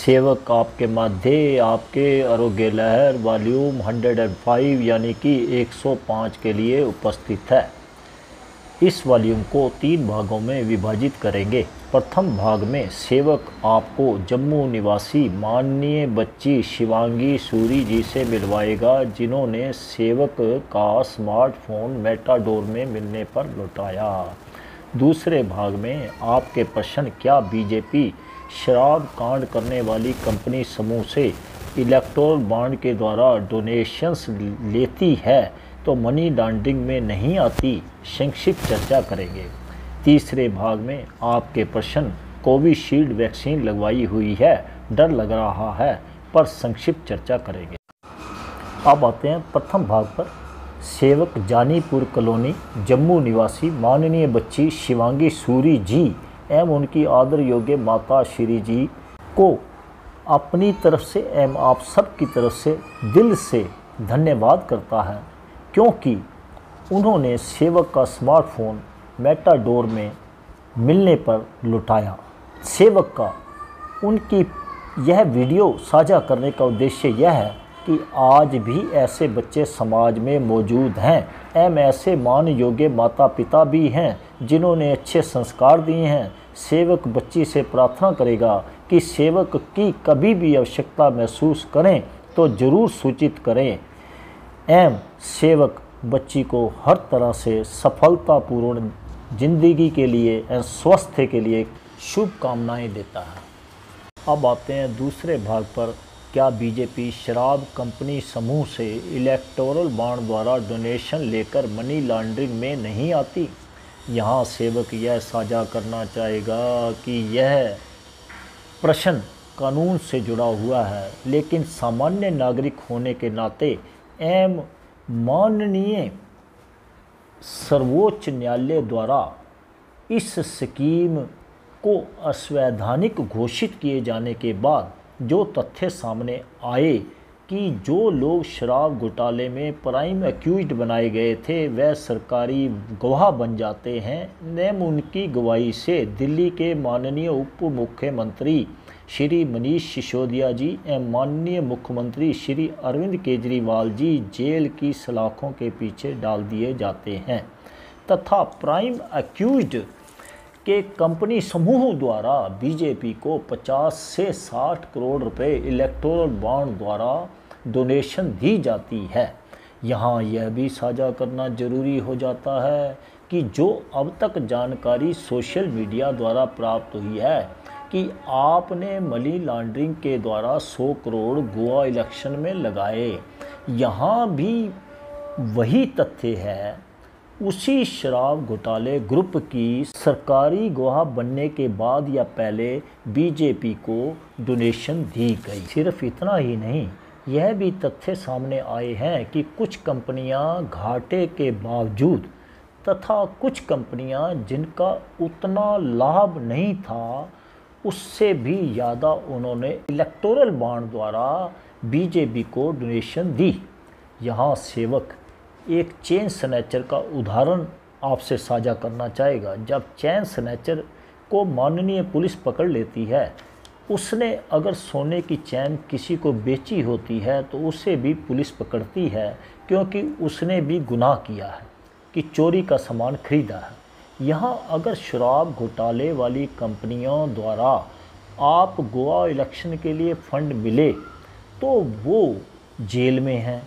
सेवक आपके माध्य आपके आरोग्य लहर वॉल्यूम 105 यानी कि 105 के लिए उपस्थित है। इस वॉल्यूम को 3 भागों में विभाजित करेंगे। प्रथम भाग में सेवक आपको जम्मू निवासी माननीय बच्ची शिवांगी सूरी जी से मिलवाएगा, जिन्होंने सेवक का स्मार्टफोन मेटाडोर में मिलने पर लौटाया। दूसरे भाग में आपके प्रश्न, क्या बीजेपी शराब कांड करने वाली कंपनी समूह से इलेक्टोरल बॉन्ड के द्वारा डोनेशंस लेती है तो मनी लॉन्ड्रिंग में नहीं आती, संक्षिप्त चर्चा करेंगे। तीसरे भाग में आपके प्रश्न, कोविशील्ड वैक्सीन लगवाई हुई है, डर लग रहा है, पर संक्षिप्त चर्चा करेंगे। अब आते हैं प्रथम भाग पर। सेवक जानीपुर कॉलोनी जम्मू निवासी माननीय बच्ची शिवांगी सूरी जी एवं उनकी आदर योग्य माता श्री जी को अपनी तरफ से एवं आप सब की तरफ से दिल से धन्यवाद करता है, क्योंकि उन्होंने सेवक का स्मार्टफोन मेटाडोर में मिलने पर लुटाया। सेवक का उनकी यह वीडियो साझा करने का उद्देश्य यह है कि आज भी ऐसे बच्चे समाज में मौजूद हैं एवं ऐसे मान योग्य माता पिता भी हैं जिन्होंने अच्छे संस्कार दिए हैं। सेवक बच्ची से प्रार्थना करेगा कि सेवक की कभी भी आवश्यकता महसूस करें तो ज़रूर सूचित करें एवं सेवक बच्ची को हर तरह से सफलतापूर्ण जिंदगी के लिए एवं स्वास्थ्य के लिए शुभकामनाएं देता है। अब आते हैं दूसरे भाग पर। क्या बीजेपी शराब कंपनी समूह से इलेक्टोरल बॉन्ड द्वारा डोनेशन लेकर मनी लॉन्ड्रिंग में नहीं आती? यहाँ सेवक यह साझा करना चाहेगा कि यह प्रश्न कानून से जुड़ा हुआ है, लेकिन सामान्य नागरिक होने के नाते एवं माननीय सर्वोच्च न्यायालय द्वारा इस स्कीम को असंवैधानिक घोषित किए जाने के बाद जो तथ्य सामने आए कि जो लोग शराब घोटाले में प्राइम एक्यूज्ड बनाए गए थे वह सरकारी गवाह बन जाते हैं, एवं उनकी गवाही से दिल्ली के माननीय उप मुख्यमंत्री श्री मनीष सिसोदिया जी एवं माननीय मुख्यमंत्री श्री अरविंद केजरीवाल जी जेल की सलाखों के पीछे डाल दिए जाते हैं, तथा प्राइम एक्यूज्ड के कंपनी समूह द्वारा बीजेपी को 50 से 60 करोड़ रुपए इलेक्टोरल बॉन्ड द्वारा डोनेशन दी जाती है। यहाँ यह भी साझा करना जरूरी हो जाता है कि जो अब तक जानकारी सोशल मीडिया द्वारा प्राप्त हुई है कि आपने मनी लॉन्ड्रिंग के द्वारा 100 करोड़ गोवा इलेक्शन में लगाए, यहाँ भी वही तथ्य है। उसी शराब घोटाले ग्रुप की सरकारी गवाह बनने के बाद या पहले बीजेपी को डोनेशन दी गई। सिर्फ इतना ही नहीं, यह भी तथ्य सामने आए हैं कि कुछ कंपनियां घाटे के बावजूद तथा कुछ कंपनियां जिनका उतना लाभ नहीं था उससे भी ज़्यादा उन्होंने इलेक्टोरल बॉन्ड द्वारा बीजेपी को डोनेशन दी। यहाँ सेवक एक चेन स्नैचर का उदाहरण आपसे साझा करना चाहेगा। जब चेन स्नैचर को माननीय पुलिस पकड़ लेती है, उसने अगर सोने की चैन किसी को बेची होती है तो उसे भी पुलिस पकड़ती है, क्योंकि उसने भी गुनाह किया है कि चोरी का सामान खरीदा है। यहाँ अगर शराब घोटाले वाली कंपनियों द्वारा आप गोवा इलेक्शन के लिए फंड मिले तो वो जेल में हैं,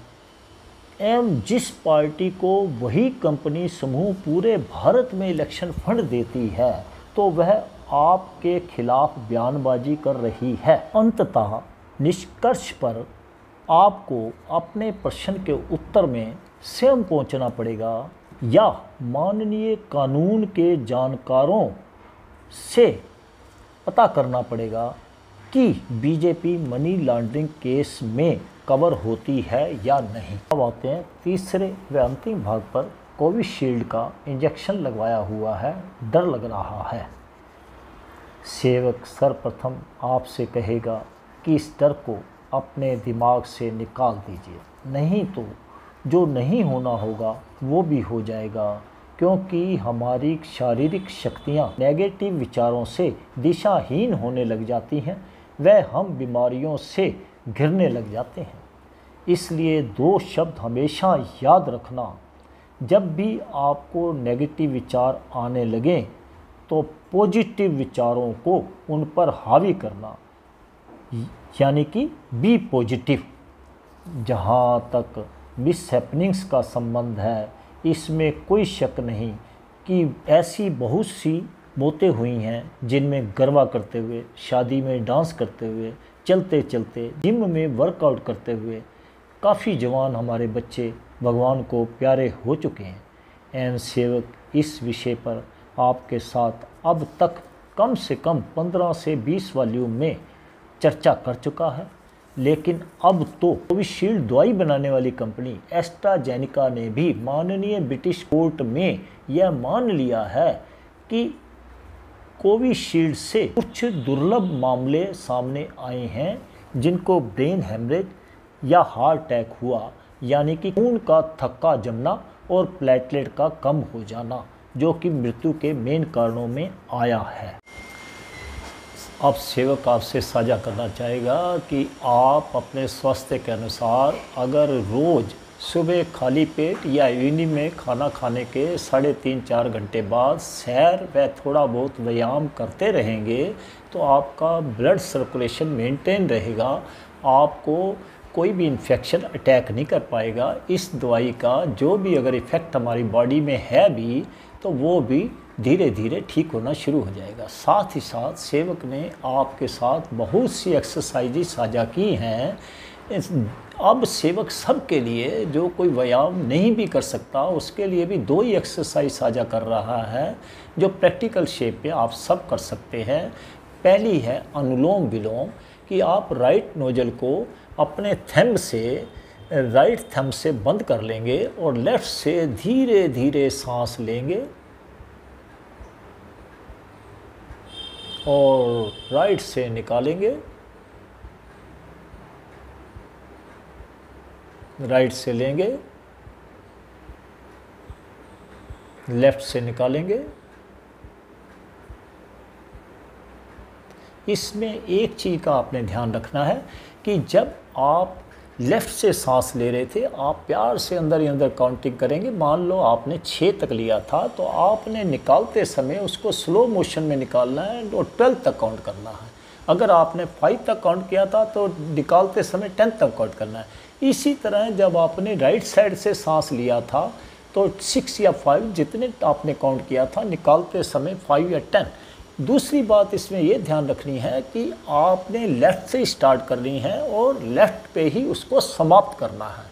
एवं जिस पार्टी को वही कंपनी समूह पूरे भारत में इलेक्शन फंड देती है तो वह आपके खिलाफ बयानबाजी कर रही है। अंततः निष्कर्ष पर आपको अपने प्रश्न के उत्तर में स्वयं पहुंचना पड़ेगा या माननीय कानून के जानकारों से पता करना पड़ेगा कि बीजेपी मनी लॉन्ड्रिंग केस में कवर होती है या नहीं। अब आते हैं तीसरे व अंतिम भाग पर। कोविशील्ड का इंजेक्शन लगवाया हुआ है, डर लग रहा है। सेवक सर्वप्रथम आपसे कहेगा कि इस डर को अपने दिमाग से निकाल दीजिए, नहीं तो जो नहीं होना होगा वो भी हो जाएगा, क्योंकि हमारी शारीरिक शक्तियाँ नेगेटिव विचारों से दिशाहीन होने लग जाती हैं। वह हम बीमारियों से घिरने लग जाते हैं। इसलिए दो शब्द हमेशा याद रखना, जब भी आपको नेगेटिव विचार आने लगें तो पॉजिटिव विचारों को उन पर हावी करना, यानी कि बी पॉजिटिव। जहाँ तक मिसहैपनिंग्स का संबंध है, इसमें कोई शक नहीं कि ऐसी बहुत सी मौतें हुई हैं जिनमें गरबा करते हुए, शादी में डांस करते हुए, चलते चलते, जिम में वर्कआउट करते हुए काफ़ी जवान हमारे बच्चे भगवान को प्यारे हो चुके हैं। एन सेवक इस विषय पर आपके साथ अब तक कम से कम 15 से 20 वॉल्यूम में चर्चा कर चुका है, लेकिन अब तो कोविशील्ड दवाई बनाने वाली कंपनी एस्ट्राजेनेका ने भी माननीय ब्रिटिश कोर्ट में यह मान लिया है कि कोविशील्ड से कुछ दुर्लभ मामले सामने आए हैं जिनको ब्रेन हेमरेज या हार्ट अटैक हुआ, यानी कि खून का थक्का जमना और प्लेटलेट का कम हो जाना, जो कि मृत्यु के मेन कारणों में आया है। अब सेवक आपसे साझा करना चाहेगा कि आप अपने स्वास्थ्य के अनुसार अगर रोज़ सुबह खाली पेट या इवनिंग में खाना खाने के 3.5-4 घंटे बाद सैर व थोड़ा बहुत व्यायाम करते रहेंगे तो आपका ब्लड सर्कुलेशन मेंटेन रहेगा, आपको कोई भी इन्फेक्शन अटैक नहीं कर पाएगा। इस दवाई का जो भी अगर इफ़ेक्ट हमारी बॉडी में है भी तो वो भी धीरे धीरे ठीक होना शुरू हो जाएगा। साथ ही साथ सेवक ने आपके साथ बहुत सी एक्सरसाइजेज साझा की हैं। अब सेवक सबके लिए, जो कोई व्यायाम नहीं भी कर सकता उसके लिए भी 2 ही एक्सरसाइज साझा कर रहा है जो प्रैक्टिकल शेप पे आप सब कर सकते हैं। पहली है अनुलोम विलोम, कि आप राइट नोजल को अपने थंब से, राइट थंब से बंद कर लेंगे और लेफ़्ट से धीरे धीरे सांस लेंगे और राइट से निकालेंगे, राइट से लेंगे, लेफ़्ट से निकालेंगे। इसमें एक चीज़ का आपने ध्यान रखना है कि जब आप लेफ़्ट से सांस ले रहे थे, आप प्यार से अंदर ही अंदर काउंटिंग करेंगे। मान लो आपने 6 तक लिया था तो आपने निकालते समय उसको स्लो मोशन में निकालना है और 12 तक काउंट करना है। अगर आपने 5 तक काउंट किया था तो निकालते समय 10 तक काउंट करना है। इसी तरह जब आपने राइट साइड से सांस लिया था तो 6 या 5 जितने आपने काउंट किया था, निकालते समय 5 या 10। दूसरी बात इसमें ये ध्यान रखनी है कि आपने लेफ़्ट से स्टार्ट करनी है और लेफ़्ट पे ही उसको समाप्त करना है,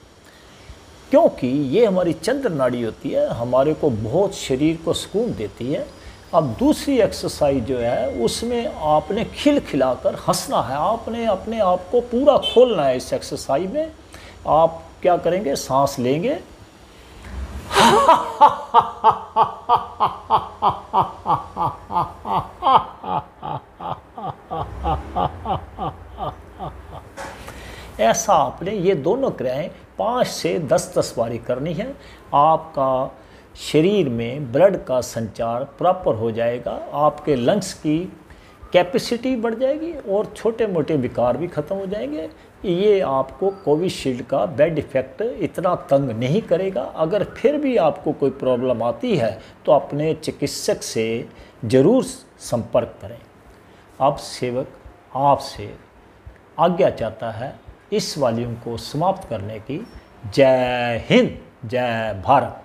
क्योंकि ये हमारी चंद्र नाड़ी होती है, हमारे को बहुत शरीर को सुकून देती है। अब दूसरी एक्सरसाइज जो है उसमें आपने खिलखिलाकर हंसना है, आपने अपने आप को पूरा खोलना है। इस एक्सरसाइज में आप क्या करेंगे, सांस लेंगे ऐसा आपने ये दोनों क्रियाएं 5 से 10 बारी करनी है। आपका शरीर में ब्लड का संचार प्रॉपर हो जाएगा, आपके लंग्स की कैपेसिटी बढ़ जाएगी और छोटे मोटे विकार भी ख़त्म हो जाएंगे। ये आपको कोविशील्ड का बैड इफ़ेक्ट इतना तंग नहीं करेगा। अगर फिर भी आपको कोई प्रॉब्लम आती है तो अपने चिकित्सक से ज़रूर संपर्क करें। अब सेवक आपसे आज्ञा चाहता है इस वॉल्यूम को समाप्त करने की। जय हिंद, जय भारत।